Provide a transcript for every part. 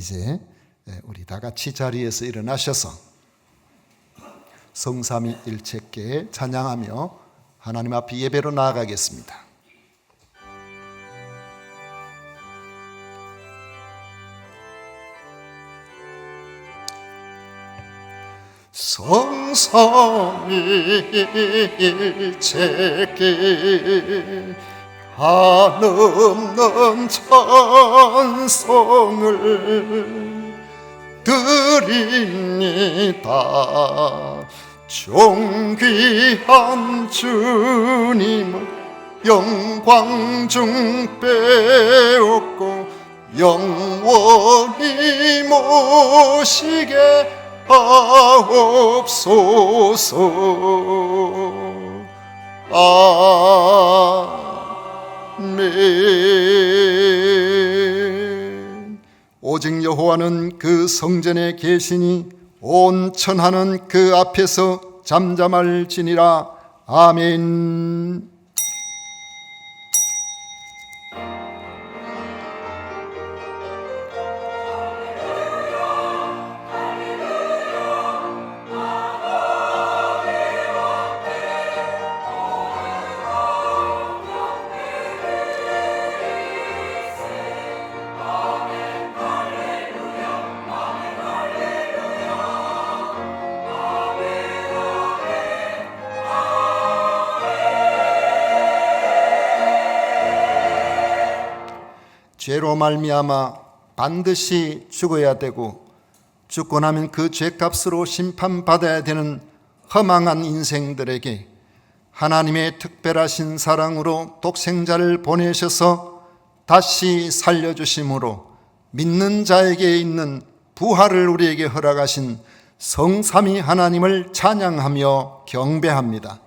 이제 우리 다 같이 자리에서 일어나셔서 성삼위일체께 찬양하며 하나님 앞에 예배로 나아가겠습니다. 성삼위일체께 한없는 찬송을 드립니다. 존귀한 주님을 영광 중 빼앗고 영원히 모시게 하옵소서. 아멘. 오직 여호와는 그 성전에 계시니 온 천하는 그 앞에서 잠잠할지니라. 아멘. 죄로 말미암아 반드시 죽어야 되고 죽고 나면 그 죄값으로 심판받아야 되는 허망한 인생들에게 하나님의 특별하신 사랑으로 독생자를 보내셔서 다시 살려주심으로 믿는 자에게 있는 부활을 우리에게 허락하신 성삼위 하나님을 찬양하며 경배합니다.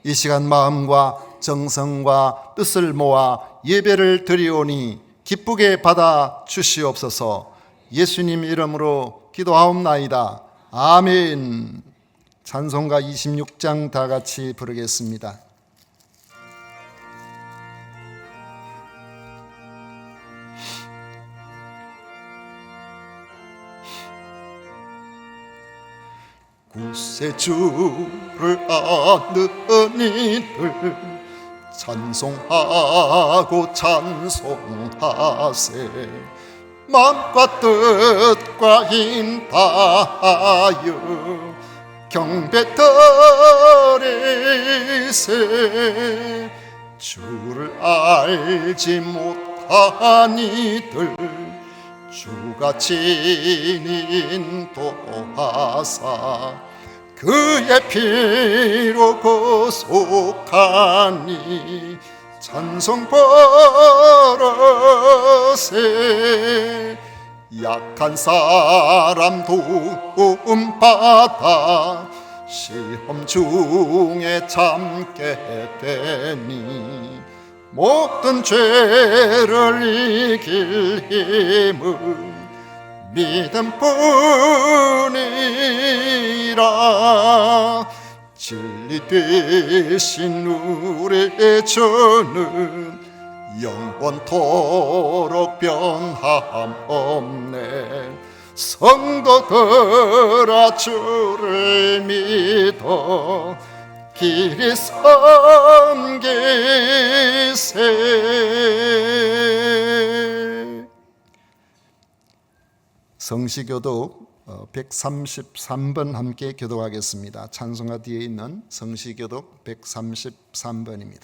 이 시간 마음과 정성과 뜻을 모아 예배를 드리오니 기쁘게 받아 주시옵소서. 예수님 이름으로 기도하옵나이다. 아멘. 찬송가 26장 다 같이 부르겠습니다. 구세주를 아는 이들 찬송하고 찬송하세. 마음과 뜻과 힘 다하여 경배 드리세. 주를 알지 못한 이들 주가 친히 인도하사 그의 피로 구속하니 찬송 버릇에 약한 사람 도움 받아 시험 중에 참게 되니 모든 죄를 이길 힘은 믿음뿐이라. 진리 되신 우리의 주는 영원토록 변함 없네. 성도들아 주를 믿어 길이 섬기세. 성시교독 133번 함께 교독하겠습니다. 찬송가 뒤에 있는 성시교독 133번입니다.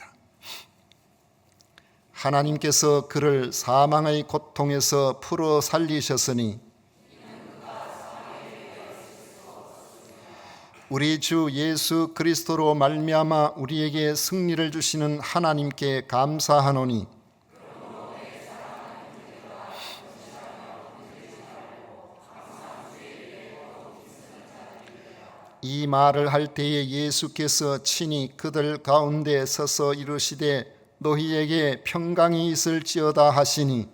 하나님께서 그를 사망의 고통에서 풀어 살리셨으니 우리 주 예수 그리스도로 말미암아 우리에게 승리를 주시는 하나님께 감사하노니 이 말을 할 때에 예수께서 친히 그들 가운데 서서 이르시되 너희에게 평강이 있을지어다 하시니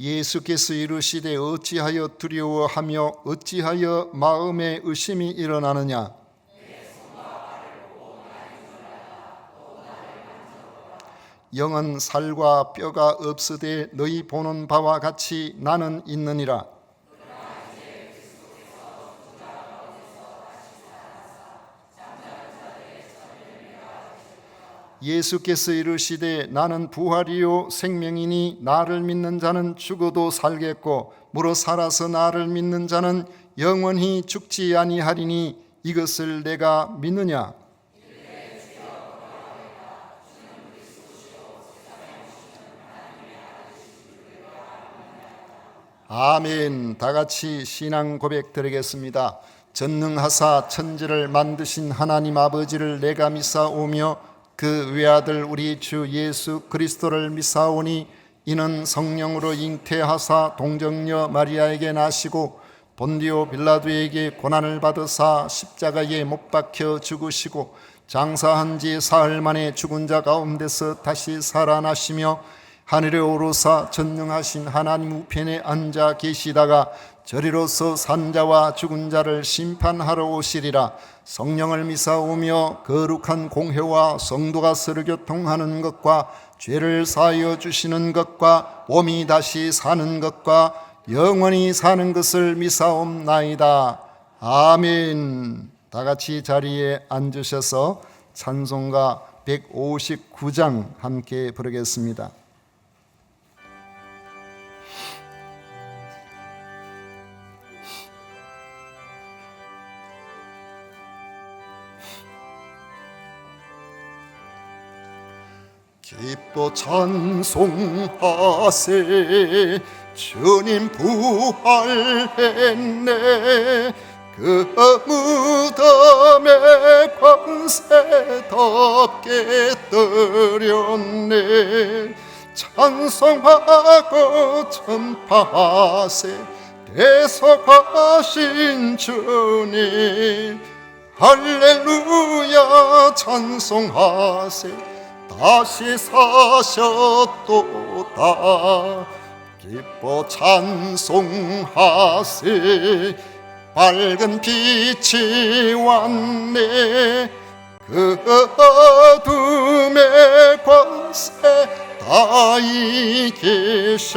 예수께서 이르시되 어찌하여 두려워하며 어찌하여 마음에 의심이 일어나느냐. 영은 살과 뼈가 없으되 너희 보는 바와 같이 나는 있느니라. 예수께서 이르시되 나는 부활이요 생명이니 나를 믿는 자는 죽어도 살겠고 무릇 살아서 나를 믿는 자는 영원히 죽지 아니하리니 이것을 내가 믿느냐? 아멘. 다 같이 신앙 고백 드리겠습니다. 전능하사 천지를 만드신 하나님 아버지를 내가 믿사오며 그 외아들 우리 주 예수 그리스도를 믿사오니 이는 성령으로 잉태하사 동정녀 마리아에게 나시고 본디오 빌라도에게 고난을 받으사 십자가에 못 박혀 죽으시고 장사한 지 사흘 만에 죽은 자 가운데서 다시 살아나시며 하늘에 오르사 전능하신 하나님 우편에 앉아 계시다가 저리로서 산자와 죽은 자를 심판하러 오시리라. 성령을 믿사오며 거룩한 공회와 성도가 서로 교통하는 것과 죄를 사하여 주시는 것과 몸이 다시 사는 것과 영원히 사는 것을 믿사옵나이다. 아멘. 다 같이 자리에 앉으셔서 찬송가 159장 함께 부르겠습니다. 기뻐 찬송하세 주님 부활했네 그 무덤에 권세답게 떨렸네 찬송하고 전파하세 대속하신 주님 할렐루야 찬송하세 다시 사셨도다 기뻐 찬송하세 밝은 빛이 왔네 그 어둠의 권세 다 이기셨네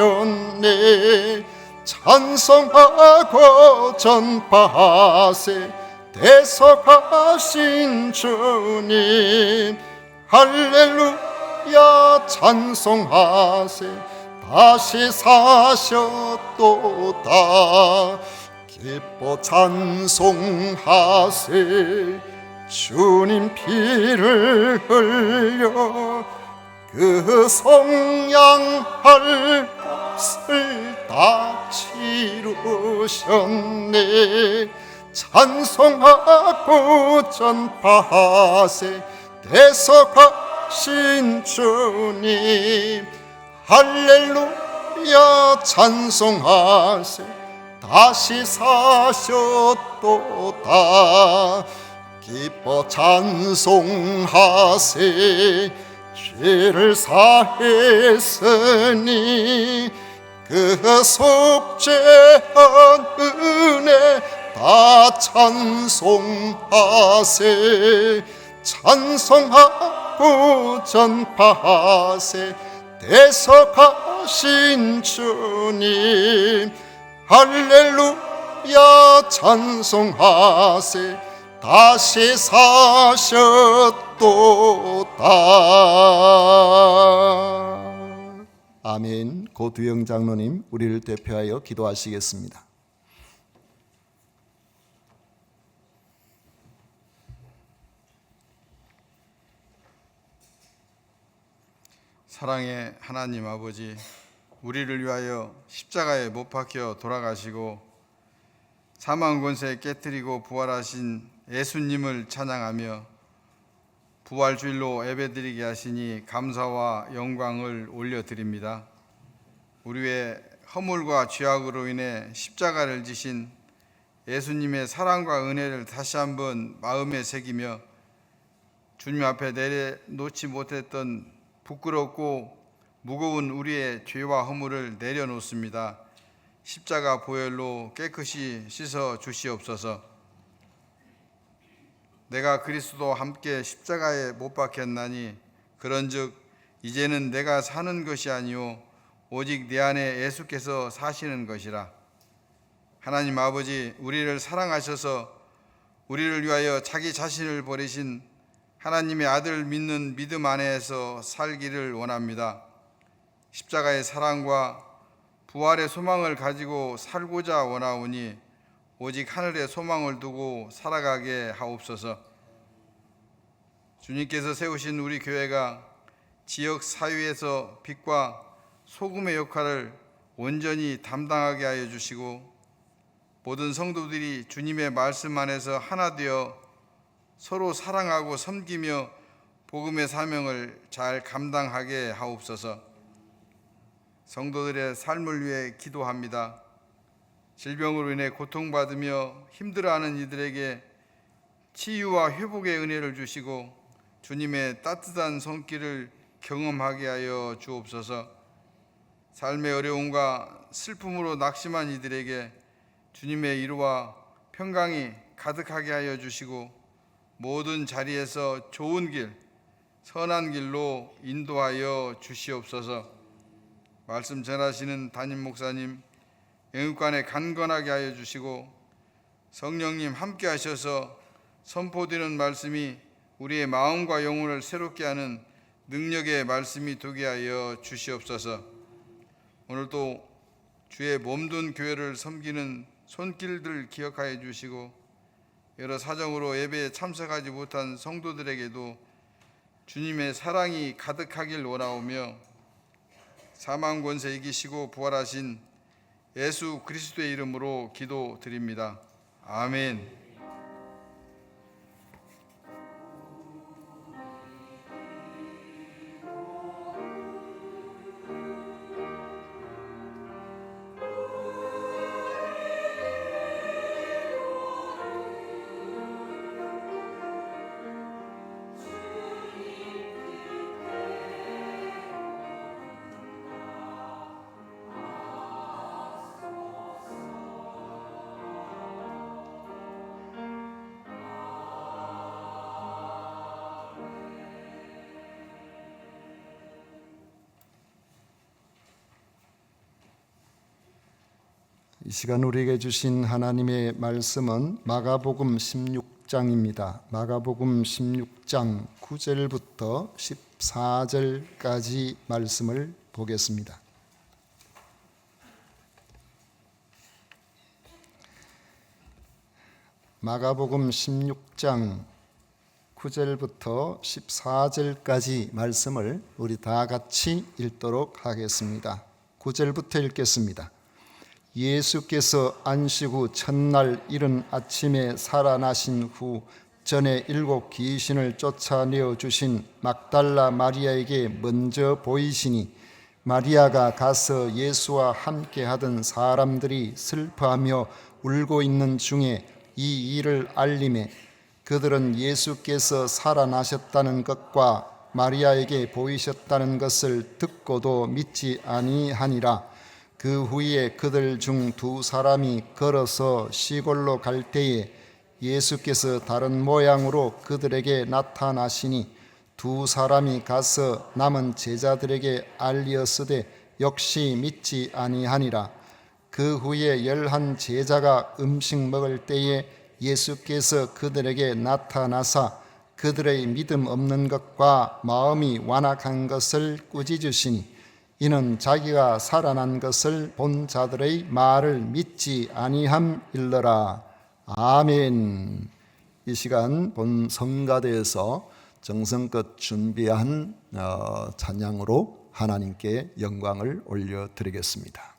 찬송하고 전파하세 대속하신 주님 할렐루야 찬송하세 다시 사셨도다 기뻐 찬송하세 주님 피를 흘려 그 속량할 것을 다 치루셨네 찬송하고 전파하세 대속하신 주님 할렐루야 찬송하세 다시 사셨도다 기뻐 찬송하세 죄를 사했으니 그 속죄한 은혜 다 찬송하세 찬송하고 전파하세 대속하신 주님 할렐루야 찬송하세 다시 사셨도다. 아멘. 고두영 장로님 우리를 대표하여 기도하시겠습니다. 사랑의 하나님 아버지, 우리를 위하여 십자가에 못 박혀 돌아가시고 사망 권세 깨뜨리고 부활하신 예수님을 찬양하며 부활주일로 예배드리게 하시니 감사와 영광을 올려드립니다. 우리의 허물과 죄악으로 인해 십자가를 지신 예수님의 사랑과 은혜를 다시 한번 마음에 새기며 주님 앞에 내려놓지 못했던 부끄럽고 무거운 우리의 죄와 허물을 내려놓습니다. 십자가 보혈로 깨끗이 씻어 주시옵소서. 내가 그리스도와 함께 십자가에 못 박혔나니 그런즉 이제는 내가 사는 것이 아니요 오직 내 안에 예수께서 사시는 것이라. 하나님 아버지, 우리를 사랑하셔서 우리를 위하여 자기 자신을 버리신 하나님의 아들 믿는 믿음 안에서 살기를 원합니다. 십자가의 사랑과 부활의 소망을 가지고 살고자 원하오니 오직 하늘의 소망을 두고 살아가게 하옵소서. 주님께서 세우신 우리 교회가 지역 사회에서 빛과 소금의 역할을 온전히 담당하게 하여 주시고 모든 성도들이 주님의 말씀 안에서 하나 되어 서로 사랑하고 섬기며 복음의 사명을 잘 감당하게 하옵소서. 성도들의 삶을 위해 기도합니다. 질병으로 인해 고통받으며 힘들어하는 이들에게 치유와 회복의 은혜를 주시고 주님의 따뜻한 손길을 경험하게 하여 주옵소서. 삶의 어려움과 슬픔으로 낙심한 이들에게 주님의 위로와 평강이 가득하게 하여 주시고 모든 자리에서 좋은 길, 선한 길로 인도하여 주시옵소서. 말씀 전하시는 담임 목사님, 영육간에 강건하게 하여 주시고 성령님 함께 하셔서 선포되는 말씀이 우리의 마음과 영혼을 새롭게 하는 능력의 말씀이 되게 하여 주시옵소서. 오늘도 주의 몸된 교회를 섬기는 손길들 기억하여 주시고 여러 사정으로 예배에 참석하지 못한 성도들에게도 주님의 사랑이 가득하길 원하오며 사망 권세 이기시고 부활하신 예수 그리스도의 이름으로 기도드립니다. 아멘. 이 시간 우리에게 주신 하나님의 말씀은 마가복음 16장입니다. 마가복음 16장 9절부터 14절까지 말씀을 보겠습니다. 마가복음 16장 9절부터 14절까지 말씀을 우리 다 같이 읽도록 하겠습니다. 9절부터 읽겠습니다. 예수께서 안식 후 첫날 이른 아침에 살아나신 후 전에 7 귀신을 쫓아내어 주신 막달라 마리아에게 먼저 보이시니 마리아가 가서 예수와 함께 하던 사람들이 슬퍼하며 울고 있는 중에 이 일을 알림해 그들은 예수께서 살아나셨다는 것과 마리아에게 보이셨다는 것을 듣고도 믿지 아니하니라. 그 후에 그들 중 2 사람이 걸어서 시골로 갈 때에 예수께서 다른 모양으로 그들에게 나타나시니 2 사람이 가서 남은 제자들에게 알리었으되 역시 믿지 아니하니라. 그 후에 11 제자가 음식 먹을 때에 예수께서 그들에게 나타나사 그들의 믿음 없는 것과 마음이 완악한 것을 꾸짖으시니 이는 자기가 살아난 것을 본 자들의 말을 믿지 아니함일러라. 아멘. 이 시간 본 성가대에서 정성껏 준비한 찬양으로 하나님께 영광을 올려드리겠습니다.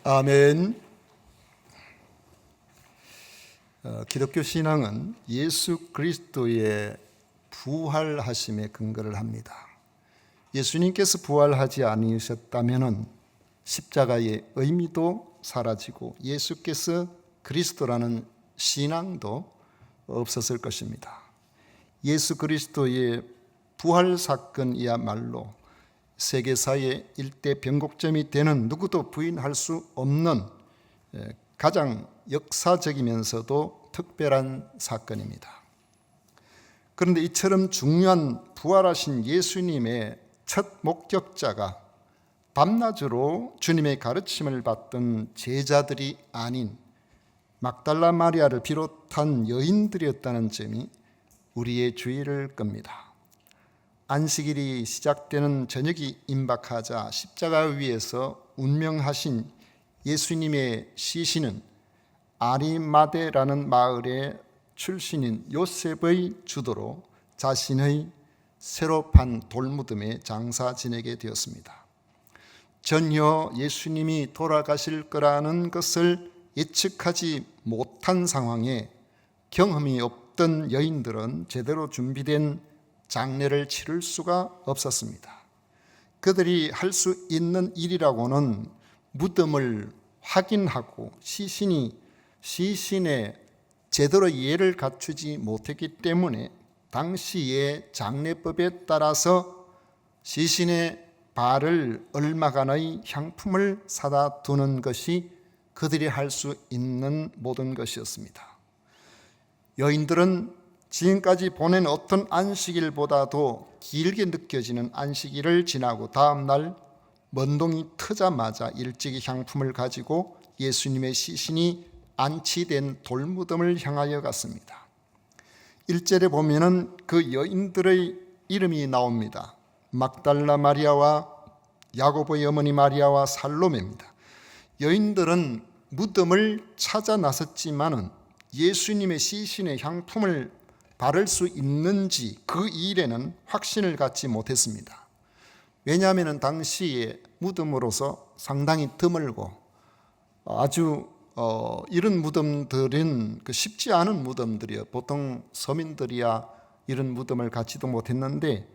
아멘. 기독교 신앙은 예수 그리스도의 부활하심에 근거를 합니다. 예수님께서 부활하지 않으셨다면 십자가의 의미도 사라지고 예수께서 그리스도라는 신앙도 없었을 것입니다. 예수 그리스도의 부활 사건이야말로 세계사의 일대 변곡점이 되는 누구도 부인할 수 없는 가장 역사적이면서도 특별한 사건입니다. 그런데 이처럼 중요한 부활하신 예수님의 첫 목격자가 밤낮으로 주님의 가르침을 받던 제자들이 아닌 막달라 마리아를 비롯한 여인들이었다는 점이 우리의 주의를 끕니다. 안식일이 시작되는 저녁이 임박하자 십자가 위에서 운명하신 예수님의 시신은 아리마대라는 마을의 출신인 요셉의 주도로 자신의 새로 판 돌무덤에 장사 지내게 되었습니다. 전혀 예수님이 돌아가실 거라는 것을 예측하지 못한 상황에 경험이 없던 여인들은 제대로 준비된 장례를 치를 수가 없었습니다. 그들이 할 수 있는 일이라고는 무덤을 확인하고 시신에 제대로 이해를 갖추지 못했기 때문에 당시의 장례법에 따라서 시신의 발을 얼마간의 향품을 사다 두는 것이 그들이 할 수 있는 모든 것이었습니다. 여인들은 지금까지 보낸 어떤 안식일보다도 길게 느껴지는 안식일을 지나고 다음 날 먼동이 트자마자 일찍이 향품을 가지고 예수님의 시신이 안치된 돌무덤을 향하여 갔습니다. 1절에 보면은 그 여인들의 이름이 나옵니다. 막달라 마리아와 야고보의 어머니 마리아와 살로메입니다. 여인들은 무덤을 찾아 나섰지만은 예수님의 시신의 향품을 바를 수 있는지 그 일에는 확신을 갖지 못했습니다. 왜냐하면 당시에 무덤으로서 상당히 드물고 아주 이런 무덤들은 쉽지 않은 무덤들이요. 보통 서민들이야 이런 무덤을 갖지도 못했는데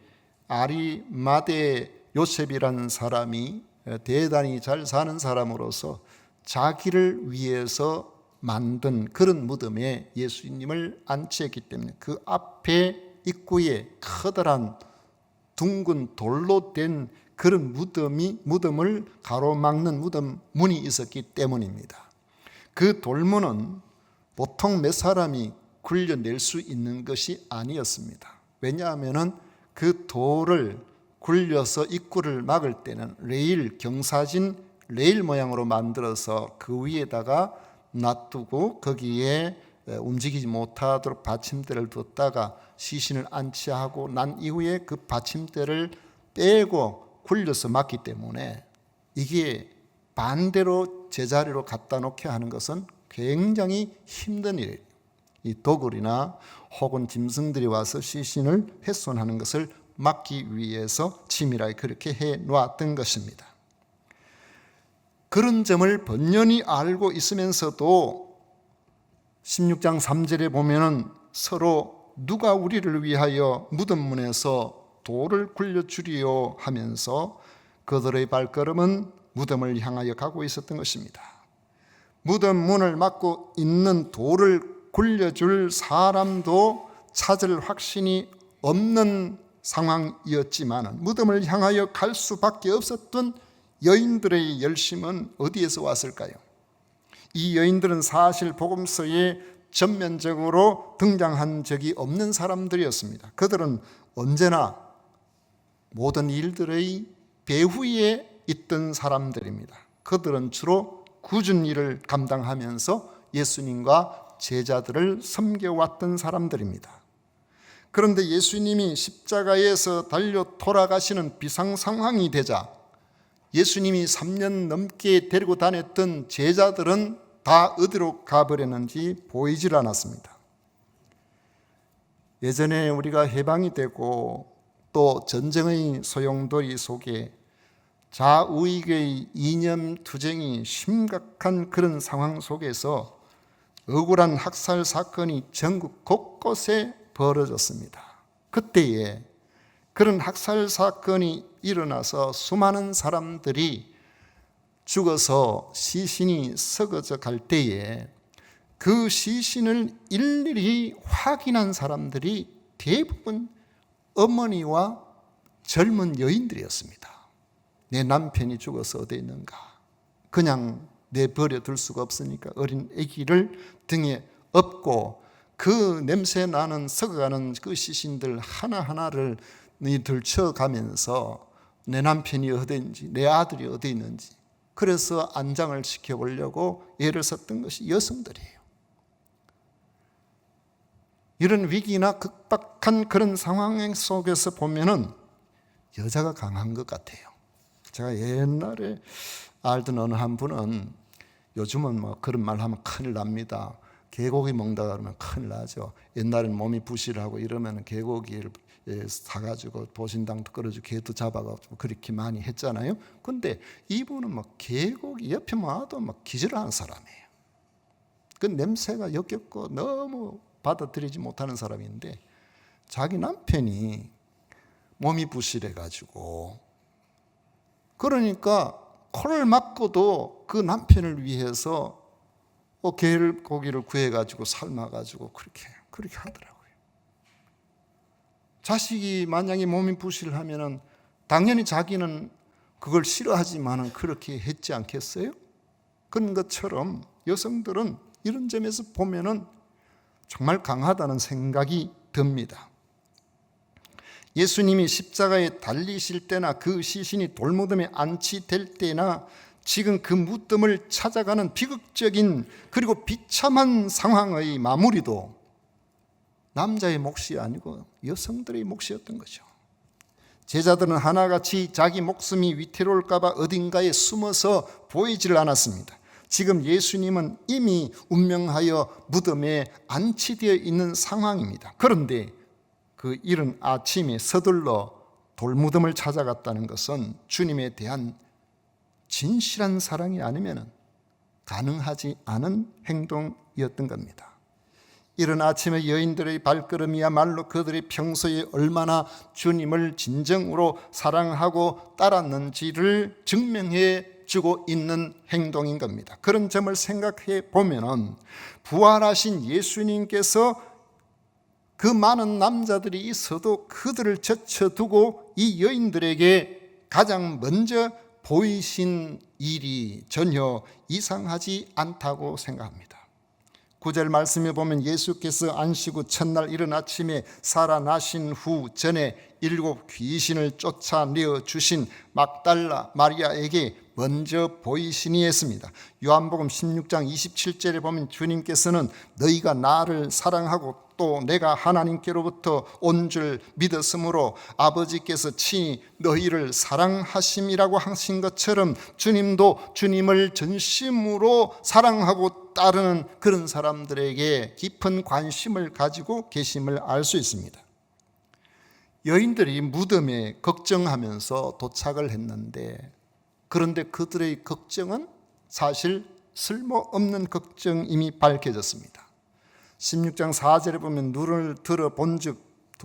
아리마대 요셉이라는 사람이 대단히 잘 사는 사람으로서 자기를 위해서 만든 그런 무덤에 예수님을 안치했기 때문에 그 앞에 입구에 커다란 둥근 돌로 된 그런 무덤을 가로막는 무덤 문이 있었기 때문입니다. 그 돌문은 보통 몇 사람이 굴려낼 수 있는 것이 아니었습니다. 왜냐하면 그 돌을 굴려서 입구를 막을 때는 경사진 레일 모양으로 만들어서 그 위에다가 놔두고 거기에 움직이지 못하도록 받침대를 뒀다가 시신을 안치하고 난 이후에 그 받침대를 빼고 굴려서 막기 때문에 이게 반대로 제자리로 갖다 놓게 하는 것은 굉장히 힘든 일이에요. 이 도굴이나 혹은 짐승들이 와서 시신을 훼손하는 것을 막기 위해서 치밀하게 그렇게 해 놓았던 것입니다. 그런 점을 번연히 알고 있으면서도 16장 3절에 보면은 서로 누가 우리를 위하여 무덤문에서 돌을 굴려주리요 하면서 그들의 발걸음은 무덤을 향하여 가고 있었던 것입니다. 무덤 문을 막고 있는 돌을 굴려줄 사람도 찾을 확신이 없는 상황이었지만 무덤을 향하여 갈 수밖에 없었던 여인들의 열심은 어디에서 왔을까요? 이 여인들은 사실 복음서에 전면적으로 등장한 적이 없는 사람들이었습니다. 그들은 언제나 모든 일들의 배후에 있던 사람들입니다. 그들은 주로 굳은 일을 감당하면서 예수님과 제자들을 섬겨왔던 사람들입니다. 그런데 예수님이 십자가에서 달려 돌아가시는 비상 상황이 되자 예수님이 3년 넘게 데리고 다녔던 제자들은 다 어디로 가버렸는지 보이질 않았습니다. 예전에 우리가 해방이 되고 또 전쟁의 소용돌이 속에 좌우익의 이념 투쟁이 심각한 그런 상황 속에서 억울한 학살 사건이 전국 곳곳에 벌어졌습니다. 그때에 그런 학살 사건이 일어나서 수많은 사람들이 죽어서 시신이 썩어져 갈 때에 그 시신을 일일이 확인한 사람들이 대부분 어머니와 젊은 여인들이었습니다. 내 남편이 죽어서 어디에 있는가? 그냥 내버려 둘 수가 없으니까 어린 아기를 등에 업고 그 냄새 나는 썩어가는 그 시신들 하나하나를 들쳐가면서 내 남편이 어디 있는지, 내 아들이 어디 있는지, 그래서 안장을 시켜보려고 애를 썼던 것이 여성들이에요. 이런 위기나 극박한 그런 상황 속에서 보면은 여자가 강한 것 같아요. 제가 옛날에 알던 어느 한 분은, 요즘은 뭐 그런 말 하면 큰일 납니다. 개고기 먹는다 그러면 큰일 나죠. 옛날에는 몸이 부실하고 이러면 개고기를 사가지고 보신당도 끓여주고 개도 잡아가지고 그렇게 많이 했잖아요. 근데 이분은 뭐 개고기 옆에 와도 막 기절하는 사람이에요. 그 냄새가 역겹고 너무 받아들이지 못하는 사람인데, 자기 남편이 몸이 부실해가지고, 그러니까 코를 막고도 그 남편을 위해서 고기를 구해가지고 삶아가지고 그렇게 하더라고요. 자식이 만약에 몸이 부실하면은 당연히 자기는 그걸 싫어하지만은 그렇게 했지 않겠어요? 그런 것처럼 여성들은 이런 점에서 보면은 정말 강하다는 생각이 듭니다. 예수님이 십자가에 달리실 때나 그 시신이 돌무덤에 안치될 때나 지금 그 무덤을 찾아가는 비극적인 그리고 비참한 상황의 마무리도 남자의 몫이 아니고 여성들의 몫이었던 거죠. 제자들은 하나같이 자기 목숨이 위태로울까 봐 어딘가에 숨어서 보이질 않았습니다. 지금 예수님은 이미 운명하여 무덤에 안치되어 있는 상황입니다. 그런데 그 이른 아침에 서둘러 돌무덤을 찾아갔다는 것은 주님에 대한 진실한 사랑이 아니면 가능하지 않은 행동이었던 겁니다. 이른 아침에 여인들의 발걸음이야말로 그들이 평소에 얼마나 주님을 진정으로 사랑하고 따랐는지를 증명해 주고 있는 행동인 겁니다. 그런 점을 생각해 보면 부활하신 예수님께서 그 많은 남자들이 있어도 그들을 제쳐두고 이 여인들에게 가장 먼저 보이신 일이 전혀 이상하지 않다고 생각합니다. 9절 말씀에 보면 예수께서 안식 후 첫날 이른 아침에 살아나신 후 전에 7 귀신을 쫓아내어 주신 막달라 마리아에게 먼저 보이시니 했습니다. 요한복음 16장 27절에 보면 주님께서는 너희가 나를 사랑하고 또 내가 하나님께로부터 온 줄 믿었으므로 아버지께서 친히 너희를 사랑하심이라고 하신 것처럼 주님도 주님을 전심으로 사랑하고 따르는 그런 사람들에게 깊은 관심을 가지고 계심을 알 수 있습니다. 여인들이 무덤에 걱정하면서 도착을 했는데, 그런데 그들의 걱정은 사실 쓸모없는 걱정임이 밝혀졌습니다. 16장 4절에 보면 눈을 들어 본즉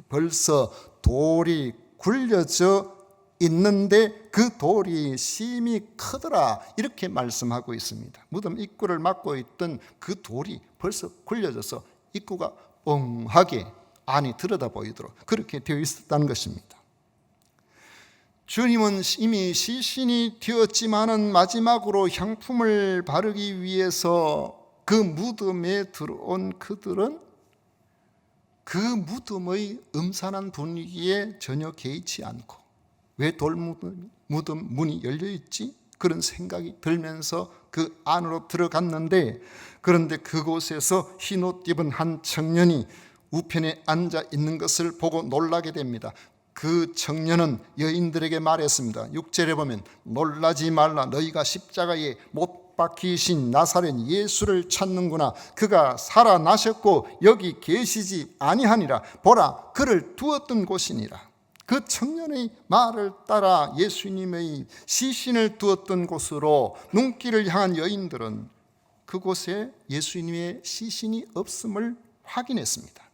벌써 돌이 굴려져 있는데 그 돌이 심히 크더라, 이렇게 말씀하고 있습니다. 무덤 입구를 막고 있던 그 돌이 벌써 굴려져서 입구가 뻥하게 안이 들여다 보이도록 그렇게 되어 있었다는 것입니다. 주님은 이미 시신이 되었지만은 마지막으로 향품을 바르기 위해서 그 무덤에 들어온 그들은 그 무덤의 음산한 분위기에 전혀 개의치 않고, 왜 돌무덤 문이 열려있지? 그런 생각이 들면서 그 안으로 들어갔는데, 그런데 그곳에서 흰옷 입은 한 청년이 우편에 앉아 있는 것을 보고 놀라게 됩니다. 그 청년은 여인들에게 말했습니다. 6절에 보면 놀라지 말라, 너희가 십자가에 못 박히신 나사렛 예수를 찾는구나. 그가 살아나셨고 여기 계시지 아니하니라. 보라, 그를 두었던 곳이니라. 그 청년의 말을 따라 예수님의 시신을 두었던 곳으로 눈길을 향한 여인들은 그곳에 예수님의 시신이 없음을 확인했습니다.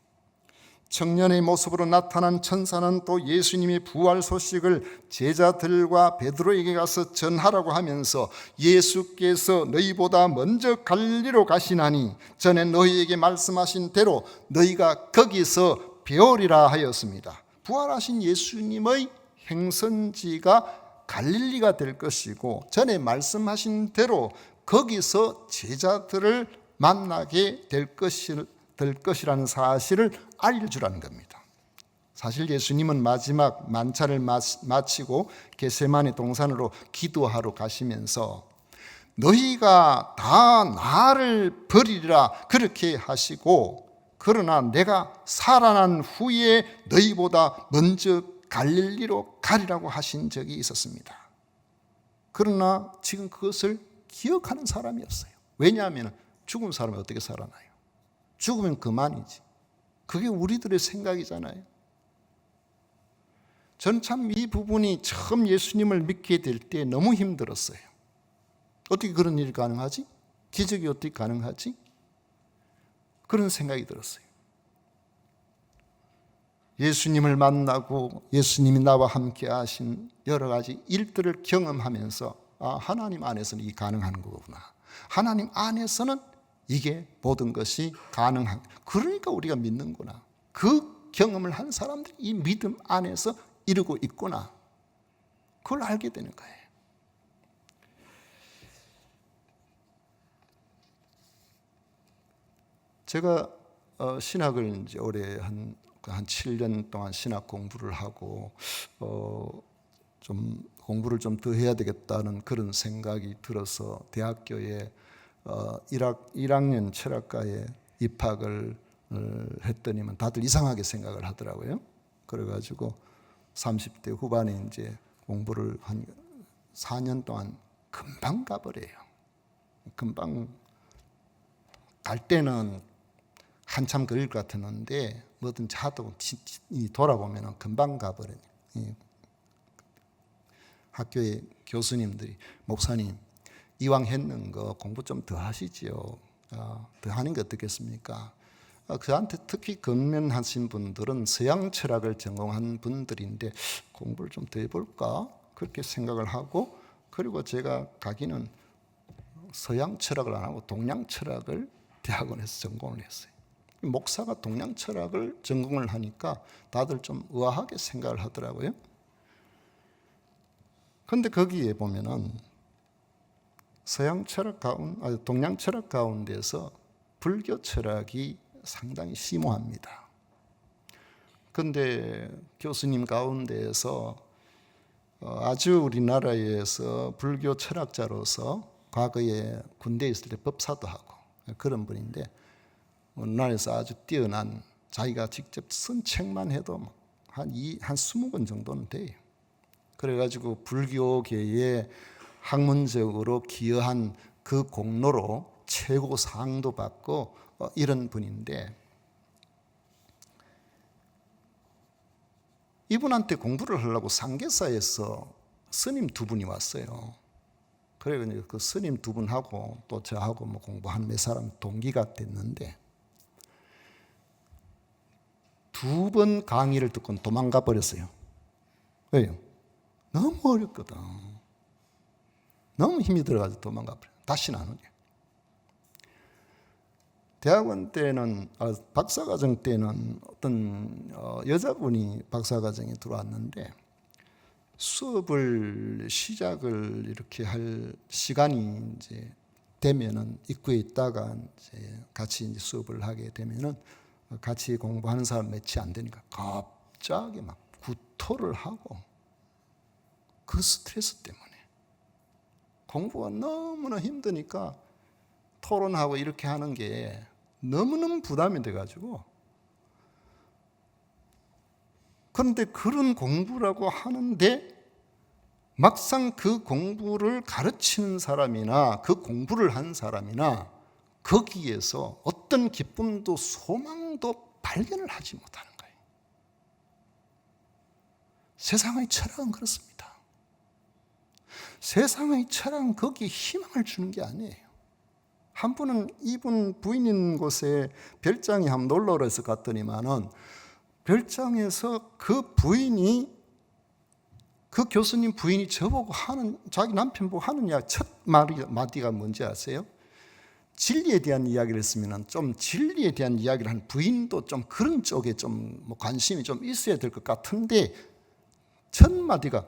청년의 모습으로 나타난 천사는 또 예수님의 부활 소식을 제자들과 베드로에게 가서 전하라고 하면서 예수께서 너희보다 먼저 갈릴리로 가시나니 전에 너희에게 말씀하신 대로 너희가 거기서 배우리라 하였습니다. 부활하신 예수님의 행선지가 갈릴리가 될 것이고 전에 말씀하신 대로 거기서 제자들을 만나게 될 것이라는 사실을 알려주라는 겁니다. 사실 예수님은 마지막 만찬을 마치고 겟세마네 동산으로 기도하러 가시면서 너희가 다 나를 버리리라 그렇게 하시고, 그러나 내가 살아난 후에 너희보다 먼저 갈릴리로 가리라고 하신 적이 있었습니다. 그러나 지금 그것을 기억하는 사람이 없어요. 왜냐하면 죽은 사람이 어떻게 살아나요? 죽으면 그만이지. 그게 우리들의 생각이잖아요. 전 참 이 부분이 처음 예수님을 믿게 될 때 너무 힘들었어요. 어떻게 그런 일이 가능하지? 기적이 어떻게 가능하지? 그런 생각이 들었어요. 예수님을 만나고 예수님이 나와 함께 하신 여러 가지 일들을 경험하면서 하나님 안에서는 이게 가능한 거구나. 하나님 안에서는 이게 모든 것이 가능한, 그러니까 우리가 믿는구나. 그 경험을 한 사람들이 이 믿음 안에서 이루고 있구나. 그걸 알게 되는 거예요. 제가 신학을 이제 올해 한 7년 동안 신학 공부를 하고 좀 공부를 좀 더 해야 되겠다는 그런 생각이 들어서 대학교에 1학년 철학과에 입학을 했더니만 다들 이상하게 생각을 하더라고요. 그래가지고 30대 후반에 이제 공부를 한 4년 동안 금방 가버려요. 금방 갈 때는 한참 걸릴 것 같았는데 뭐든 차도 돌아보면 금방 가버려요. 학교의 교수님들이 목사님 이왕 했는 거 공부 좀 더 하시지요. 더 하는 게 어떻겠습니까? 저한테 특히 건면하신 분들은 서양 철학을 전공한 분들인데 공부를 좀 더 해볼까? 그렇게 생각을 하고, 그리고 제가 가기는 서양 철학을 안 하고 동양 철학을 대학원에서 전공을 했어요. 목사가 동양 철학을 전공을 하니까 다들 좀 의아하게 생각을 하더라고요. 그런데 거기에 보면은 서양 철학 동양 철학 가운데서 불교 철학이 상당히 심오합니다. 그런데 교수님 가운데에서 아주 우리나라에서 불교 철학자로서 과거에 군대에 있을 때 법사도 하고 그런 분인데, 우리나라에서 아주 뛰어난, 자기가 직접 쓴 책만 해도 한 20권 정도는 돼요. 그래가지고 불교계에 학문적으로 기여한 그 공로로 최고상도 받고 이런 분인데, 이분한테 공부를 하려고 상계사에서 스님 2분이 왔어요. 그래서 그 스님 2분하고 또 저하고 공부한 몇 사람 동기가 됐는데 2번 강의를 듣고 도망가 버렸어요. 왜요? 너무 어렵거든. 너무 힘이 들어가서 도망가 버려요. 다시는 안 오게. 대학원 때는 박사과정 때는 어떤 여자분이 박사과정에 들어왔는데 수업을 시작을 이렇게 할 시간이 이제 되면은 입구에 있다가 이제 같이 이제 수업을 하게 되면은 같이 공부하는 사람 몇이 안 되니까 갑자기 막 구토를 하고, 그 스트레스 때문에 공부가 너무나 힘드니까 토론하고 이렇게 하는 게 너무너무 부담이 돼가지고, 그런데 그런 공부라고 하는데 막상 그 공부를 가르치는 사람이나 그 공부를 한 사람이나 거기에서 어떤 기쁨도 소망도 발견을 하지 못하는 거예요. 세상의 철학은 그렇습니다. 세상의 철학은 거기에 희망을 주는 게 아니에요. 한 분은 이분 부인인 곳에 별장에 한번 놀러 오래서 갔더니만은 별장에서 그 교수님 부인이 저보고 하는, 자기 남편 보고 하는 이야기, 첫 마디가 뭔지 아세요? 진리에 대한 이야기를 했으면 좀 진리에 대한 이야기를 한 부인도 좀 그런 쪽에 좀 관심이 좀 있어야 될 것 같은데, 첫 마디가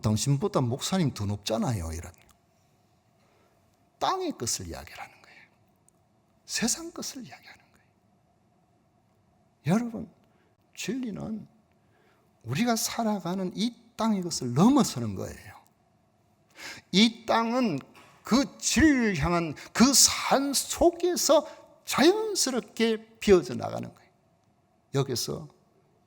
당신보다 목사님 더 높잖아요, 이런. 땅의 것을 이야기하는 거예요. 세상 것을 이야기하는 거예요. 여러분, 진리는 우리가 살아가는 이 땅의 것을 넘어서는 거예요. 이 땅은 그 진리를 향한 그 산 속에서 자연스럽게 비어져 나가는 거예요. 여기서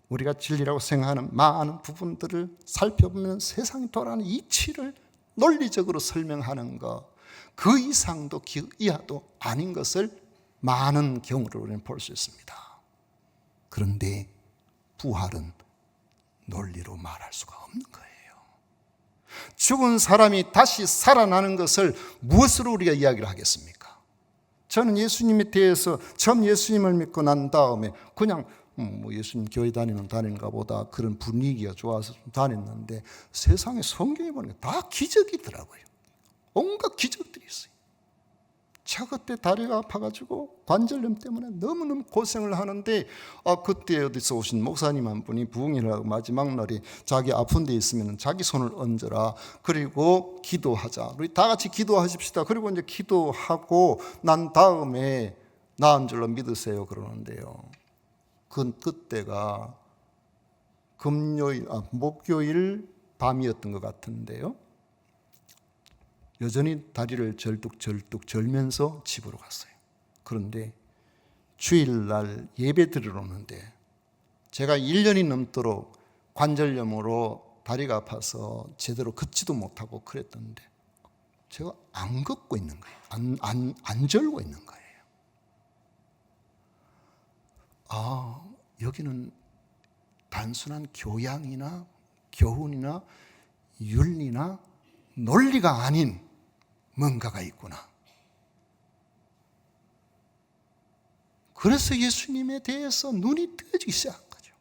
우리가 진리라고 생각하는 많은 부분들을 살펴보면 세상이 돌아가는 이치를 논리적으로 설명하는 것, 그 이상도 그 이하도 아닌 것을 많은 경우로 우리는 볼 수 있습니다. 그런데 부활은 논리로 말할 수가 없는 거예요. 죽은 사람이 다시 살아나는 것을 무엇으로 우리가 이야기를 하겠습니까? 저는 예수님에 대해서 처음 예수님을 믿고 난 다음에 그냥 예수님 교회 다니는가 보다 그런 분위기가 좋아서 다녔는데, 세상에 성경에 보니까 다 기적이더라고요. 온갖 기적들이 있어요. 제가 그때 다리가 아파가지고 관절염 때문에 너무너무 고생을 하는데, 그때 어디서 오신 목사님 한 분이 부흥이라고 마지막 날에 자기 아픈 데 있으면 자기 손을 얹어라, 그리고 기도하자, 우리 다 같이 기도하십시다. 그리고 이제 기도하고 난 다음에 나은 줄로 믿으세요 그러는데요, 그때가 목요일 밤이었던 것 같은데요, 여전히 다리를 절뚝절뚝 절면서 집으로 갔어요. 그런데 주일날 예배 드리러 오는데, 제가 1년이 넘도록 관절염으로 다리가 아파서 제대로 걷지도 못하고 그랬던데, 제가 안 걷고 있는 거예요. 안 절고 있는 거예요. 여기는 단순한 교양이나 교훈이나 윤리나 논리가 아닌 뭔가가 있구나. 그래서 예수님에 대해서 눈이 뜨여지기 시작한 거죠.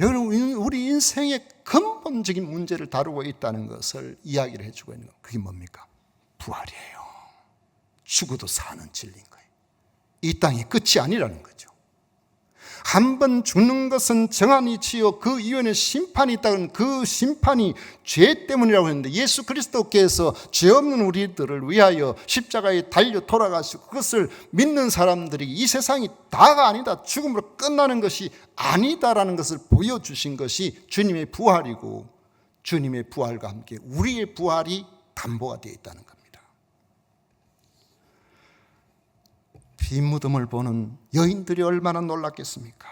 여러분, 우리 인생의 근본적인 문제를 다루고 있다는 것을 이야기를 해주고 있는 거, 그게 뭡니까? 부활이에요. 죽어도 사는 진리인 거예요. 이 땅이 끝이 아니라는 거죠. 한 번 죽는 것은 정한 이치요, 그 이후에는 심판이 있다는, 그 심판이 죄 때문이라고 했는데, 예수 그리스도께서 죄 없는 우리들을 위하여 십자가에 달려 돌아가시고 그것을 믿는 사람들이 이 세상이 다가 아니다, 죽음으로 끝나는 것이 아니다라는 것을 보여주신 것이 주님의 부활이고, 주님의 부활과 함께 우리의 부활이 담보가 되어 있다는 겁니다. 빈 무덤을 보는 여인들이 얼마나 놀랐겠습니까?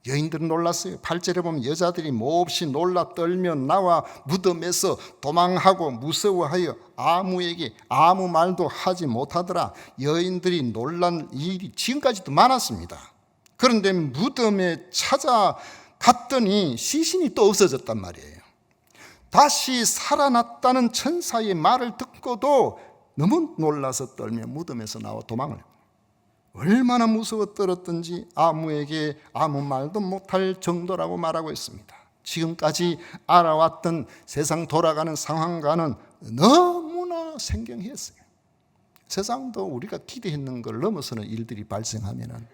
여인들은 놀랐어요. 8절에 보면 여자들이 몹시 놀라 떨며 나와 무덤에서 도망하고 무서워하여 아무에게 아무 말도 하지 못하더라. 여인들이 놀란 일이 지금까지도 많았습니다. 그런데 무덤에 찾아갔더니 시신이 또 없어졌단 말이에요. 다시 살아났다는 천사의 말을 듣고도 너무 놀라서 떨며 무덤에서 나와 도망을 해요. 얼마나 무서워 떨었던지 아무에게 아무 말도 못할 정도라고 말하고 있습니다. 지금까지 알아왔던 세상 돌아가는 상황과는 너무나 생경했어요. 세상도 우리가 기대했는 걸 넘어서는 일들이 발생하면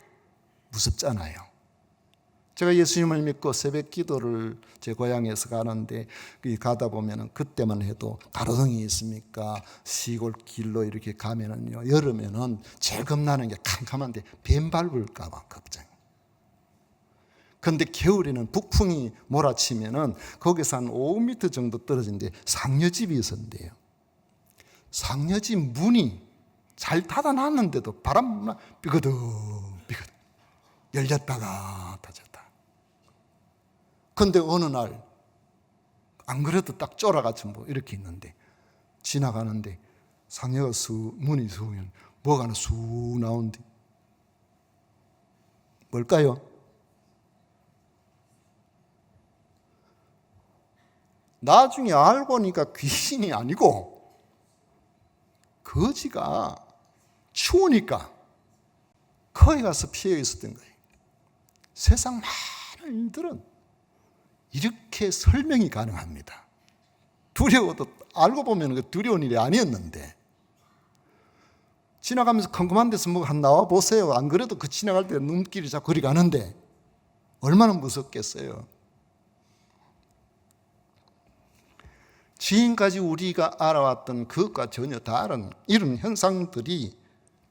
무섭잖아요. 제가 예수님을 믿고 새벽 기도를 제 고향에서 가는데, 가다 보면 그때만 해도 가로등이 있습니까? 시골 길로 이렇게 가면은요, 여름에는 제일 겁나는 게 캄캄한데 뱀 밟을까봐 걱정. 그런데 겨울에는 북풍이 몰아치면은 거기서 한 5m 정도 떨어진데 상여집이 있었는데요, 상여집 문이 잘 닫아놨는데도 바람 삐거덕 열렸다가 닫았다. 근데 어느 날 안 그래도 딱 쫄아같이 이렇게 있는데, 지나가는데 상여가 문이 수면 뭐가 하나 쑥 나온대. 뭘까요? 나중에 알고 보니까 귀신이 아니고 거지가 추우니까 거기 가서 피해 있었던 거예요. 세상 많은 일들은 이렇게 설명이 가능합니다. 두려워도 알고 보면 그 두려운 일이 아니었는데, 지나가면서 컴컴한 데서 뭐 한 나와 보세요. 안 그래도 그 지나갈 때 눈길이 자꾸 그리 가는데 얼마나 무섭겠어요. 지금까지 우리가 알아왔던 그것과 전혀 다른 이런 현상들이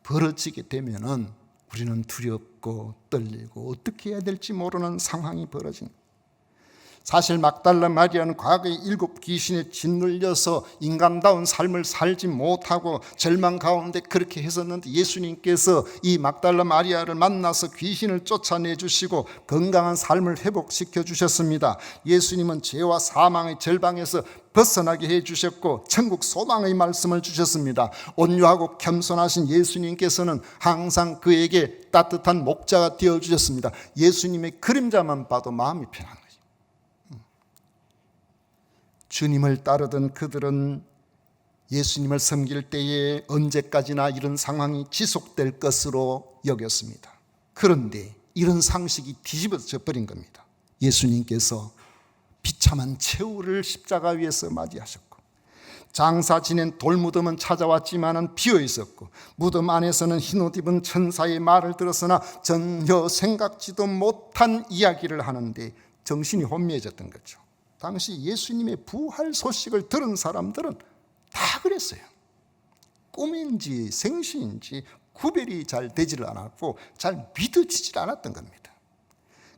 벌어지게 되면은 우리는 두렵고 떨리고 어떻게 해야 될지 모르는 상황이 벌어진 거예요. 사실 막달라 마리아는 과거에 7 귀신에 짓눌려서 인간다운 삶을 살지 못하고 절망 가운데 그렇게 했었는데, 예수님께서 이 막달라 마리아를 만나서 귀신을 쫓아내 주시고 건강한 삶을 회복시켜 주셨습니다. 예수님은 죄와 사망의 절방에서 벗어나게 해 주셨고 천국 소망의 말씀을 주셨습니다. 온유하고 겸손하신 예수님께서는 항상 그에게 따뜻한 목자가 되어 주셨습니다. 예수님의 그림자만 봐도 마음이 편한 거예요. 주님을 따르던 그들은 예수님을 섬길 때에 언제까지나 이런 상황이 지속될 것으로 여겼습니다. 그런데 이런 상식이 뒤집어져 버린 겁니다. 예수님께서 비참한 최후를 십자가 위에서 맞이하셨고, 장사 지낸 돌무덤은 찾아왔지만은 비어 있었고, 무덤 안에서는 흰옷 입은 천사의 말을 들었으나 전혀 생각지도 못한 이야기를 하는데 정신이 혼미해졌던 거죠. 당시 예수님의 부활 소식을 들은 사람들은 다 그랬어요. 꿈인지 생시인지 구별이 잘 되지를 않았고 잘 믿어지질 않았던 겁니다.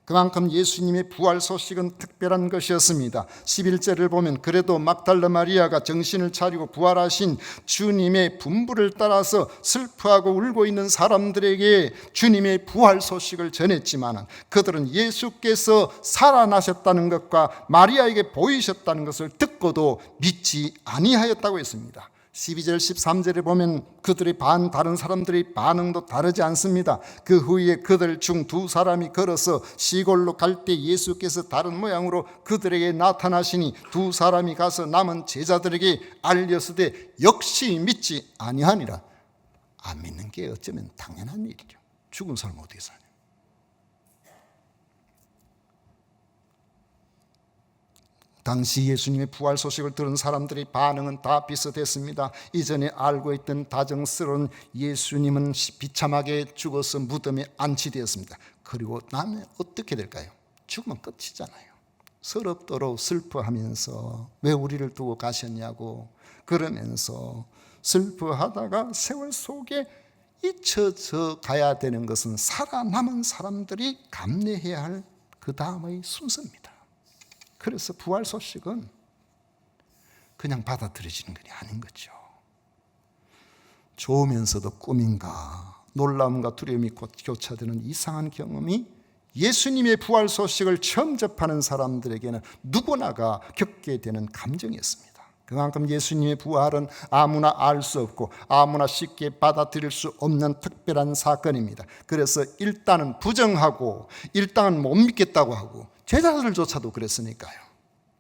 그만큼 예수님의 부활 소식은 특별한 것이었습니다. 11절을 보면 그래도 막달라 마리아가 정신을 차리고 부활하신 주님의 분부를 따라서 슬퍼하고 울고 있는 사람들에게 주님의 부활 소식을 전했지만, 그들은 예수께서 살아나셨다는 것과 마리아에게 보이셨다는 것을 듣고도 믿지 아니하였다고 했습니다. 12절 13절에 보면 그들의 다른 사람들의 반응도 다르지 않습니다. 그 후에 그들 중 2사람이 걸어서 시골로 갈 때 예수께서 다른 모양으로 그들에게 나타나시니 2사람이 가서 남은 제자들에게 알렸으되 역시 믿지 아니하니라. 안 믿는 게 어쩌면 당연한 일이죠. 죽은 사람 어떻게 사냐. 당시 예수님의 부활 소식을 들은 사람들의 반응은 다 비슷했습니다. 이전에 알고 있던 다정스러운 예수님은 비참하게 죽어서 무덤에 안치되었습니다. 그리고 나면 어떻게 될까요? 죽으면 끝이잖아요. 서럽도록 슬퍼하면서 왜 우리를 두고 가셨냐고 그러면서 슬퍼하다가 세월 속에 잊혀져 가야 되는 것은 살아남은 사람들이 감내해야 할 그 다음의 순서입니다. 그래서 부활 소식은 그냥 받아들여지는 것이 아닌 거죠. 좋으면서도 꿈인가 놀라움과 두려움이 교차되는 이상한 경험이 예수님의 부활 소식을 처음 접하는 사람들에게는 누구나가 겪게 되는 감정이었습니다. 그만큼 예수님의 부활은 아무나 알 수 없고 아무나 쉽게 받아들일 수 없는 특별한 사건입니다. 그래서 일단은 부정하고 일단은 못 믿겠다고 하고 제자들조차도 그랬으니까요.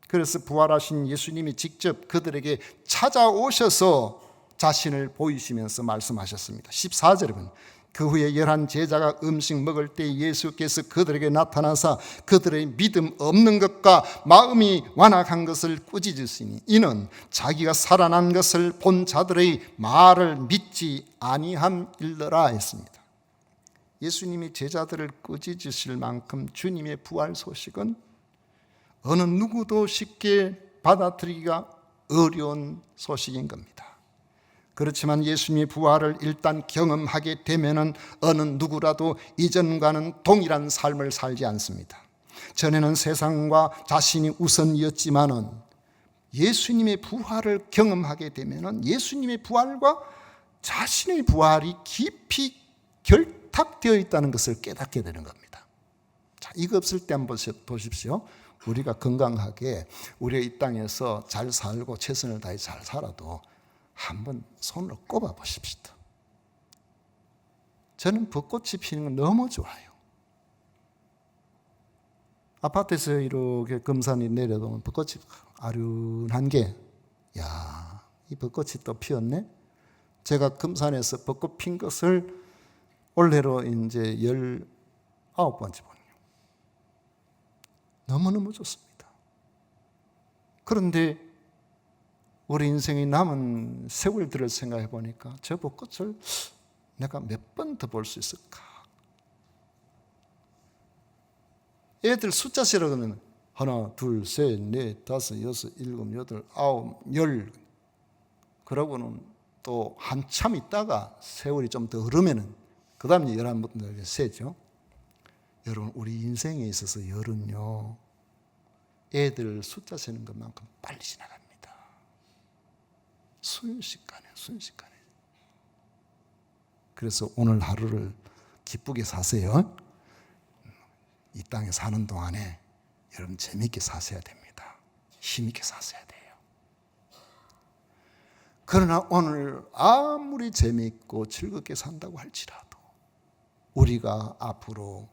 그래서 부활하신 예수님이 직접 그들에게 찾아오셔서 자신을 보이시면서 말씀하셨습니다. 14절에 보면 그 후에 11 제자가 음식 먹을 때 예수께서 그들에게 나타나사 그들의 믿음 없는 것과 마음이 완악한 것을 꾸짖으시니 이는 자기가 살아난 것을 본 자들의 말을 믿지 아니함일러라 했습니다. 예수님이 제자들을 꾸짖으실 만큼 주님의 부활 소식은 어느 누구도 쉽게 받아들이기가 어려운 소식인 겁니다. 그렇지만 예수님의 부활을 일단 경험하게 되면은 어느 누구라도 이전과는 동일한 삶을 살지 않습니다. 전에는 세상과 자신이 우선이었지만은 예수님의 부활을 경험하게 되면은 예수님의 부활과 자신의 부활이 깊이 결탁되어 있다는 것을 깨닫게 되는 겁니다. 자, 이거 없을 때 한번 보십시오. 우리가 건강하게 우리가 이 땅에서 잘 살고 최선을 다해 잘 살아도 한번 손으로 꼽아 보십시다. 저는 벚꽃이 피는 건 너무 좋아요. 아파트에서 이렇게 금산이 내려오면 벚꽃이 아련한 게, 야, 이 벚꽃이 또 피었네. 제가 금산에서 벚꽃 핀 것을 올해로 이제 19번째 보네요. 너무너무 좋습니다. 그런데 우리 인생이 남은 세월들을 생각해 보니까 저 벚꽃을 내가 몇 번 더 볼 수 있을까? 애들 숫자 세라 그러면 하나, 둘, 셋, 넷, 다섯, 여섯, 일곱, 여덟, 아홉, 열. 그러고는 또 한참 있다가 세월이 좀 더 흐르면은 그 다음에 11부터 세죠. 여러분, 우리 인생에 있어서 열은요, 애들 숫자 세는 것만큼 빨리 지나갑니다. 순식간에. 그래서 오늘 하루를 기쁘게 사세요. 이 땅에 사는 동안에 여러분 재미있게 사셔야 됩니다. 힘있게 사셔야 돼요. 그러나 오늘 아무리 재미있고 즐겁게 산다고 할지라도, 우리가 앞으로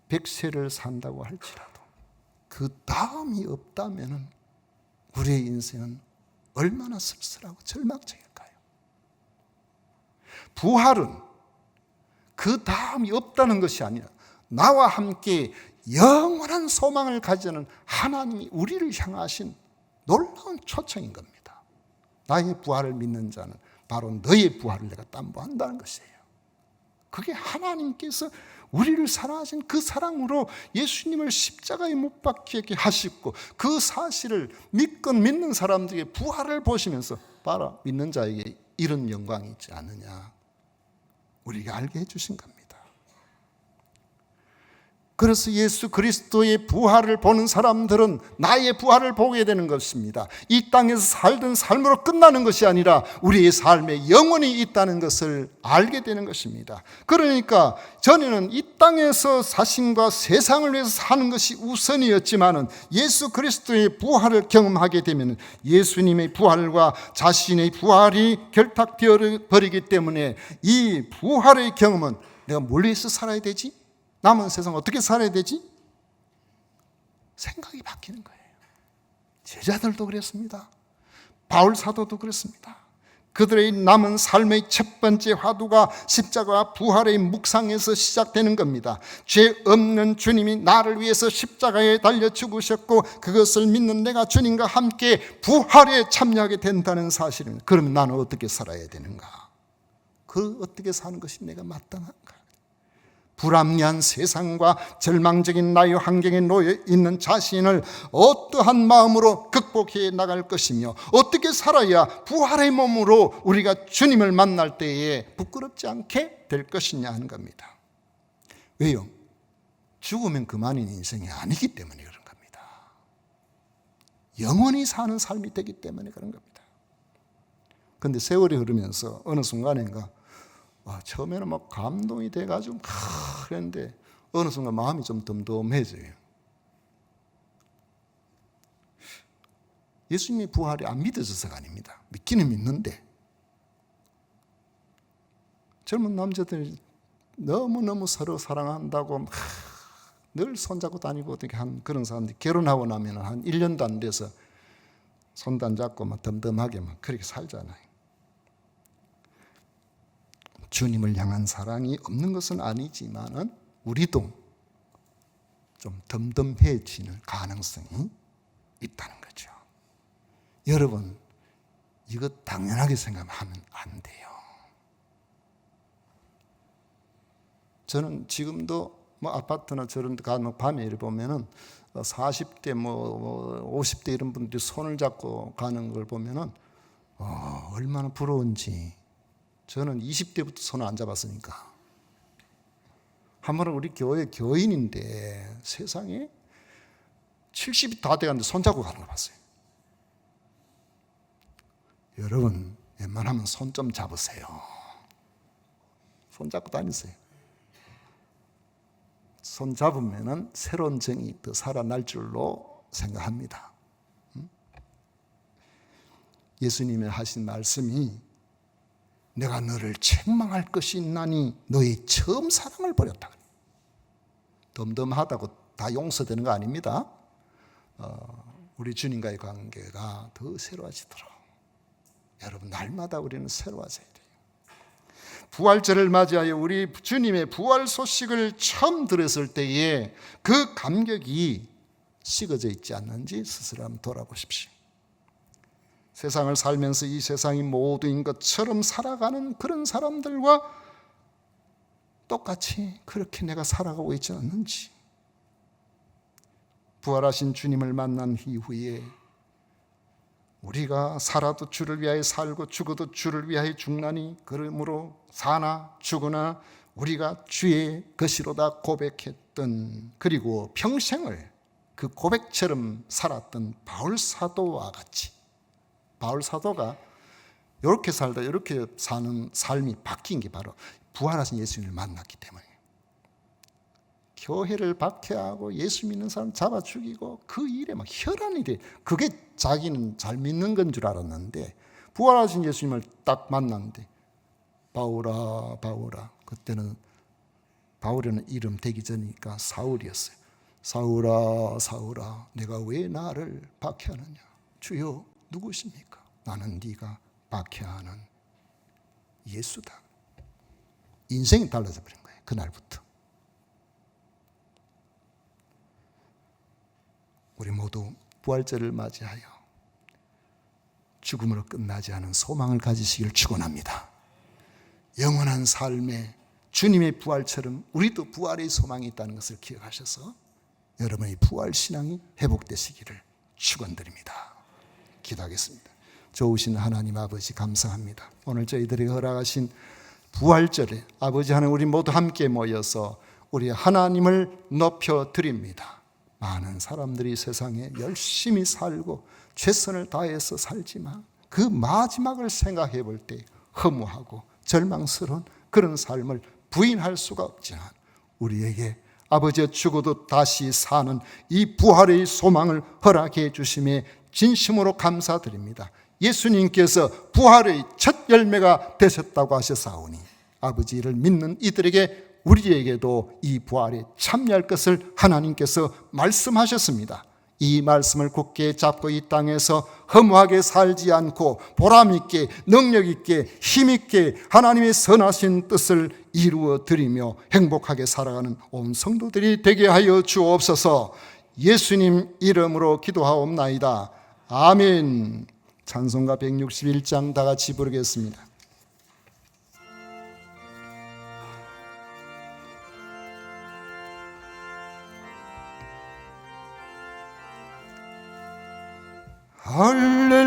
100세를 산다고 할지라도 그 다음이 없다면 우리의 인생은 얼마나 쓸쓸하고 절망적일까요? 부활은 그 다음이 없다는 것이 아니라 나와 함께 영원한 소망을 가지는 하나님이 우리를 향하신 놀라운 초청인 겁니다. 나의 부활을 믿는 자는 바로 너의 부활을 내가担保한다는 것이에요. 그게 하나님께서 우리를 사랑하신 그 사랑으로 예수님을 십자가에 못 박히게 하시고, 그 사실을 믿는 사람들에게 부활을 보시면서 봐라, 믿는 자에게 이런 영광이 있지 않느냐, 우리가 알게 해주신 겁니다. 그래서 예수 그리스도의 부활을 보는 사람들은 나의 부활을 보게 되는 것입니다. 이 땅에서 살던 삶으로 끝나는 것이 아니라 우리의 삶에 영원히 있다는 것을 알게 되는 것입니다. 그러니까 전에는 이 땅에서 자신과 세상을 위해서 사는 것이 우선이었지만은 예수 그리스도의 부활을 경험하게 되면 예수님의 부활과 자신의 부활이 결탁되어 버리기 때문에 이 부활의 경험은 내가 뭘 위해서 살아야 되지? 남은 세상 어떻게 살아야 되지? 생각이 바뀌는 거예요. 제자들도 그랬습니다. 바울 사도도 그랬습니다. 그들의 남은 삶의 첫 번째 화두가 십자가와 부활의 묵상에서 시작되는 겁니다. 죄 없는 주님이 나를 위해서 십자가에 달려 죽으셨고 그것을 믿는 내가 주님과 함께 부활에 참여하게 된다는 사실입니다. 그러면 나는 어떻게 살아야 되는가? 그 어떻게 사는 것이 내가 마땅한가? 불합리한 세상과 절망적인 나의 환경에 놓여 있는 자신을 어떠한 마음으로 극복해 나갈 것이며 어떻게 살아야 부활의 몸으로 우리가 주님을 만날 때에 부끄럽지 않게 될 것이냐 하는 겁니다. 왜요? 죽으면 그만인 인생이 아니기 때문에 그런 겁니다. 영원히 사는 삶이 되기 때문에 그런 겁니다. 그런데 세월이 흐르면서 어느 순간인가 처음에는 막 감동이 돼가지고 그랬는데 어느 순간 마음이 좀 덤덤해져요. 예수님의 부활이 안 믿어져서가 아닙니다. 믿기는 믿는데 젊은 남자들이 너무너무 서로 사랑한다고 늘 손잡고 다니고 어떻게 한 그런 사람들이 결혼하고 나면 한 1년도 안 돼서 손도 안 잡고 막 덤덤하게 막 그렇게 살잖아요. 주님을 향한 사랑이 없는 것은 아니지만 우리도 좀 덤덤해지는 가능성이 있다는 거죠. 여러분, 이거 당연하게 생각하면 안 돼요. 저는 지금도 아파트나 저런 데 가면 밤에 이렇게 보면은 40대 50대 이런 분들이 손을 잡고 가는 걸 보면은 얼마나 부러운지. 저는 20대부터 손을 안 잡았으니까. 한 번은 우리 교회 교인인데 세상에 70이 다 돼가는데 손잡고 가는 거 봤어요. 여러분, 웬만하면 손 좀 잡으세요. 손 잡고 다니세요. 손 잡으면 새로운 정이 더 살아날 줄로 생각합니다. 예수님이 하신 말씀이 내가 너를 책망할 것이 있나니 너의 처음 사랑을 버렸다. 덤덤하다고 다 용서되는 거 아닙니다. 우리 주님과의 관계가 더 새로워지도록 여러분 날마다 우리는 새로워져야 돼요. 부활절을 맞이하여 우리 주님의 부활 소식을 처음 들었을 때에 그 감격이 식어져 있지 않는지 스스로 한번 돌아보십시오. 세상을 살면서 이 세상이 모두인 것처럼 살아가는 그런 사람들과 똑같이 그렇게 내가 살아가고 있지 않는지, 부활하신 주님을 만난 이후에 우리가 살아도 주를 위하여 살고 죽어도 주를 위하여 죽나니 그러므로 사나 죽으나 우리가 주의 것이로다 고백했던, 그리고 평생을 그 고백처럼 살았던 바울 사도와 같이, 바울 사도가 이렇게 살다 이렇게 사는 삶이 바뀐 게 바로 부활하신 예수님을 만났기 때문에. 교회를 박해하고 예수 믿는 사람 잡아 죽이고 그 일에 막 혈안이 돼. 그게 자기는 잘 믿는 건 줄 알았는데 부활하신 예수님을 딱 만났는데 바울아 바울아, 그때는 바울이라는 이름 되기 전이니까 사울이었어요. 사울아 사울아 내가 왜 나를 박해하느냐. 주여 누구십니까? 나는 네가 박해하는 예수다. 인생이 달라져 버린 거예요. 그날부터. 우리 모두 부활절을 맞이하여 죽음으로 끝나지 않은 소망을 가지시길 축원합니다. 영원한 삶에 주님의 부활처럼 우리도 부활의 소망이 있다는 것을 기억하셔서 여러분의 부활 신앙이 회복되시기를 축원드립니다. 기도하겠습니다. 좋으신 하나님 아버지 감사합니다. 오늘 저희들이 허락하신 부활절에 아버지 하나님 우리 모두 함께 모여서 우리 하나님을 높여드립니다. 많은 사람들이 세상에 열심히 살고 최선을 다해서 살지만 그 마지막을 생각해 볼 때 허무하고 절망스러운 그런 삶을 부인할 수가 없지만 우리에게 아버지의 죽어도 다시 사는 이 부활의 소망을 허락해 주심에 진심으로 감사드립니다. 예수님께서 부활의 첫 열매가 되셨다고 하셨사오니 아버지 이를 믿는 이들에게 우리에게도 이 부활에 참여할 것을 하나님께서 말씀하셨습니다. 이 말씀을 굳게 잡고 이 땅에서 허무하게 살지 않고 보람있게 능력있게 힘있게 하나님의 선하신 뜻을 이루어 드리며 행복하게 살아가는 온 성도들이 되게 하여 주옵소서. 예수님 이름으로 기도하옵나이다. 아멘. 찬송가 161장 다 같이 부르겠습니다.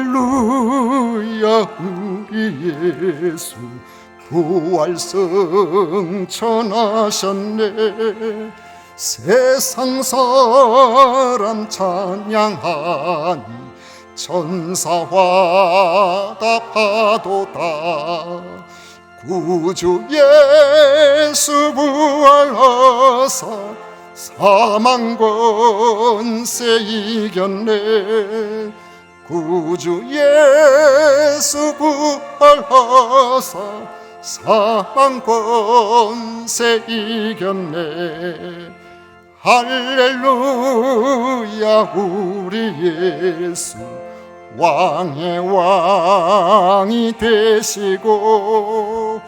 할렐루야 우리 예수 부활성 천하셨네. 세상 사람 찬양하니 천사와 답하도다. 구주 예수 부활하사 사망 권세 이겼네. 구주 예수 부활하사 사망 권세 이겼네. 할렐루야 우리 예수 왕의 왕이 되시고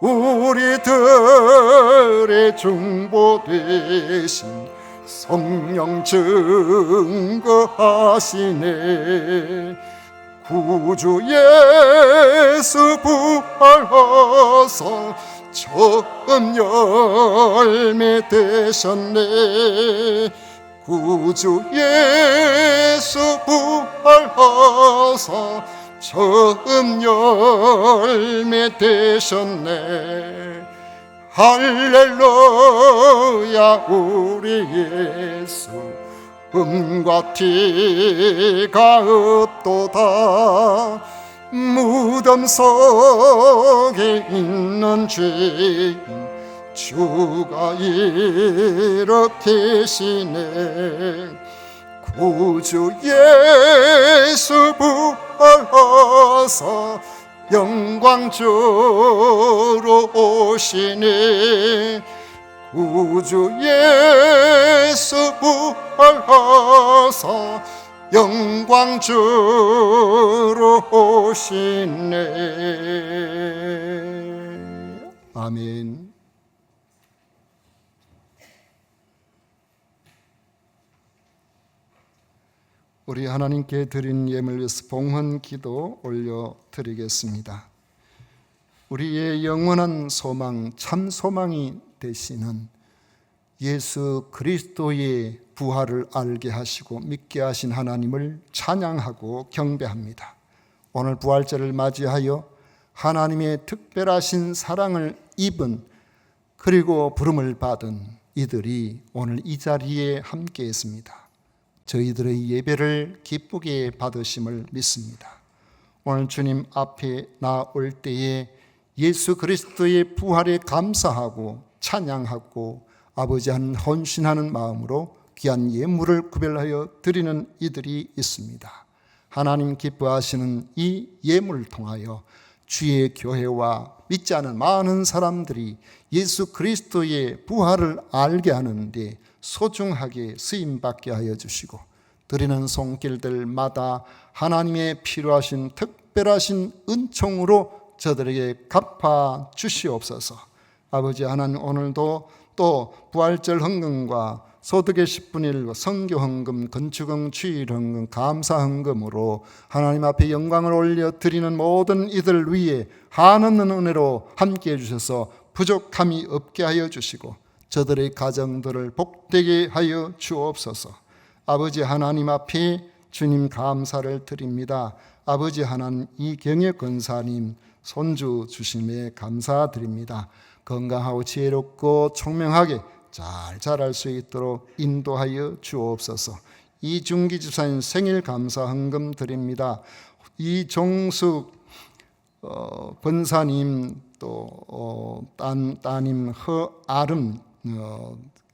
우리들의 중보 되신 성령 증거하시네. 구주 예수 부활하사 처음 열매 되셨네. 구주 예수 부활하사 처음 열매 되셨네. 할렐루야 우리 예수 음과 티가 없도다. 무덤 속에 있는 죄인 주가 일으키시네. 구주 예수 부활하사 영광주로 오시네. 구주 예수 부활하사 영광 주로 오시네. 아멘. 우리 하나님께 드린 예물 위해서 봉헌 기도 올려드리겠습니다. 우리의 영원한 소망, 참 소망이 되시는 예수 그리스도의 부활을 알게 하시고 믿게 하신 하나님을 찬양하고 경배합니다. 오늘 부활절을 맞이하여 하나님의 특별하신 사랑을 입은 그리고 부름을 받은 이들이 오늘 이 자리에 함께했습니다. 저희들의 예배를 기쁘게 받으심을 믿습니다. 오늘 주님 앞에 나올 때에 예수 그리스도의 부활에 감사하고 찬양하고 아버지 한 헌신하는 마음으로 귀한 예물을 구별하여 드리는 이들이 있습니다. 하나님 기뻐하시는 이 예물을 통하여 주의 교회와 믿지 않은 많은 사람들이 예수 그리스도의 부활을 알게 하는데 소중하게 쓰임받게 하여 주시고 드리는 손길들마다 하나님의 필요하신 특별하신 은총으로 저들에게 갚아 주시옵소서. 아버지 하나님, 오늘도 또 부활절 헌금과 소득의 10분의 1, 선교 헌금, 건축헌금, 주일 헌금, 감사 헌금으로 하나님 앞에 영광을 올려드리는 모든 이들 위에 한없는 은혜로 함께해 주셔서 부족함이 없게 하여 주시고 저들의 가정들을 복되게 하여 주옵소서. 아버지 하나님 앞에 주님 감사를 드립니다. 아버지 하나님, 이경혁 권사님 손주 주심에 감사드립니다. 건강하고 지혜롭고 총명하게 잘 자랄 수 있도록 인도하여 주옵소서. 이중기 집사님 생일 감사 헌금 드립니다. 이종숙 권사님 또 따님 허아름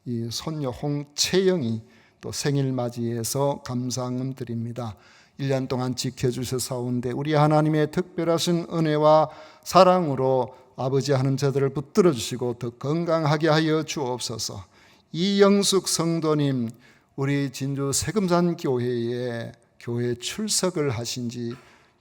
이 손녀 홍채영이 또 생일 맞이해서 감사헌금 드립니다. 1년 동안 지켜주셔서온데 우리 하나님의 특별하신 은혜와 사랑으로 아버지 하는 저들을 붙들어 주시고 더 건강하게 하여 주옵소서. 이영숙 성도님, 우리 진주 세금산 교회에 교회 출석을 하신 지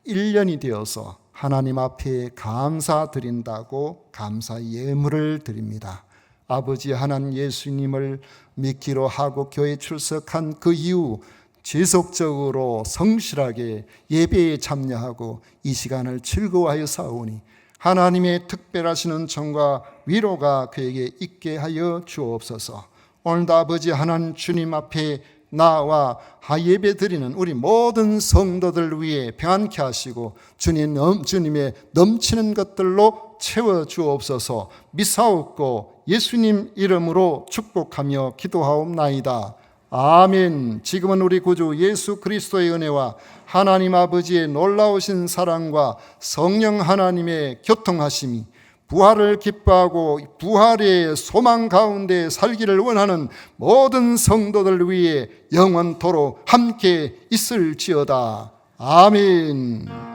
1년이 되어서 하나님 앞에 감사드린다고 감사 예물을 드립니다. 아버지 하나님 예수님을 믿기로 하고 교회 출석한 그 이후 지속적으로 성실하게 예배에 참여하고 이 시간을 즐거워하여 싸우니 하나님의 특별하신 은총과 위로가 그에게 있게 하여 주옵소서. 오늘도 아버지 하나님 주님 앞에 나와 예배 드리는 우리 모든 성도들 위해 평안케 하시고 주님의 넘치는 것들로 채워 주옵소서. 미사옵고 예수님 이름으로 축복하며 기도하옵나이다. 아멘. 지금은 우리 구주 예수 그리스도의 은혜와 하나님 아버지의 놀라우신 사랑과 성령 하나님의 교통하심이 부활을 기뻐하고 부활의 소망 가운데 살기를 원하는 모든 성도들 위해 영원토록 함께 있을지어다. 아멘.